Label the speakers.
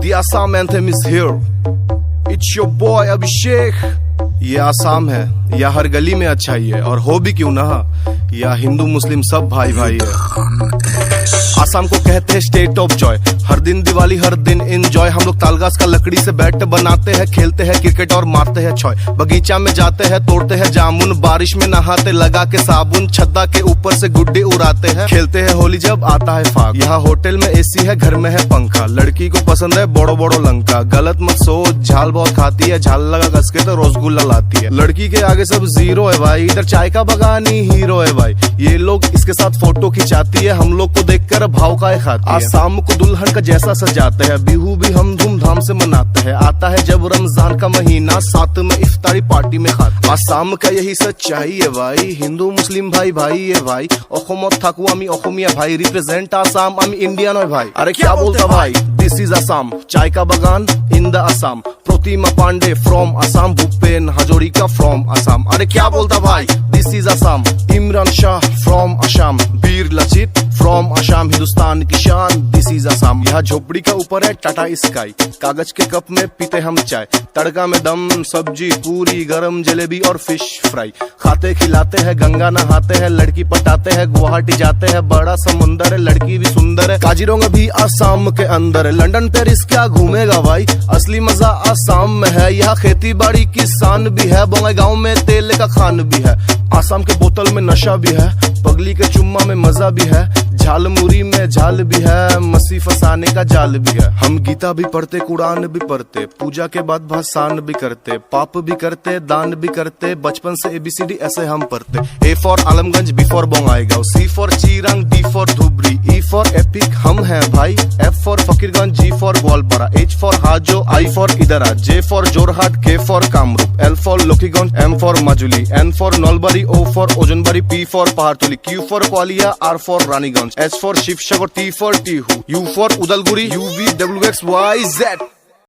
Speaker 1: The Assam anthem is here. It's your boy Abhishek. ये आसाम है या हर गली में अच्छाई है, और हो भी क्यों ना, या हिंदू मुस्लिम सब भाई भाई है। आसाम को कहते हैं स्टेट ऑफ जॉय, हर दिन दिवाली हर दिन एंजॉय। हम लोग तालगाछ का लकड़ी से बैट बनाते हैं, खेलते हैं क्रिकेट और मारते हैं छॉय। बगीचा में जाते हैं तोड़ते हैं जामुन, बारिश में नहाते लगा के साबुन। छत्ता के ऊपर से गुड्डे उड़ाते हैं, खेलते हैं होली जब आता है फाग। यहाँ होटल में एसी है, घर में है पंखा, लड़की को पसंद है बड़ो बड़ो लंका। गलत मत सोच, झाल बहुत खाती है, झाल लगा कस के तो रसगुल्ला लाती है। लड़की के आगे सब जीरो है भाई, इधर चाय का बगानी हीरो है भाई। ये लोग इसके साथ फोटो खिंचाती है, हम लोग को देखकर भाव का खाती है। आसाम को दुल्हन का जैसा सजाते हैं, बिहू भी हम धूमधाम से मनाते हैं। आता है जब रमजान का महीना, साथ में इफ्तारी पार्टी में खाते। आसाम का यही सच्चाई है भाई, हिंदू मुस्लिम भाई भाई है भाई। অসমত থাকো আমি অসমীয়া ভাই, রিপ্রেজেন্ট আসাম, আমি ইন্ডিয়ান হয় ভাই। আরে क्या बोलता भाई, दिस इज आसाम, चाय का बगान in the Assam. Pratima Pandey from Assam, Bhupen Hazarika from Assam. अरे क्या बोलता भाई, this is Assam, Imran Shah from Assam, Veer Lachit from Assam, Hindustan की शान, दिस इज आसाम। यहाँ झोपड़ी का ऊपर है टाटा स्काई, कागज के कप में पीते हम चाय। तड़का में दम सब्जी पूरी गरम जलेबी और फिश फ्राई। खाते खिलाते हैं, गंगा नहाते हैं, लड़की पटाते हैं, गुवाहाटी जाते हैं, बड़ा समुंदर है, लड़की भी सुंदर है। काजीरंगा भी आसाम के अंदर है, लंदन पेरिस क्या घूमेगा भाई, असली मजा आसाम में है। यहाँ खेती बाड़ी किसान भी है, बोंगाईगांव में तेल का खान भी है। आसाम के बोतल में नशा भी है, पगली के चुम्मा में मजा भी है। झालमुरी में झाल भी है, मसी फसाने का जाल भी है। हम गीता भी पढ़ते, कुरान भी पढ़ते, पूजा के बाद भाषण भी करते, पाप भी करते, दान भी करते। बचपन से ABCD ऐसे हम पढ़ते। A for Alamganj, B for Bongaigaon, C for Chirang, D for Dhubri, E for epic हम हैं भाई, F for Fakirganj, G for Goalpara, H for Hajo, I for Idra, J for Jorhat, K for Kamrup, L for Lokiganj, M for Majuli, N for Nalbari, O for Ojanbari, P for Pahartali, Q for Gwalior, R for Raniganj, S for Sivasagar, T for Tihu, U for Udalguri, UVWXYZ।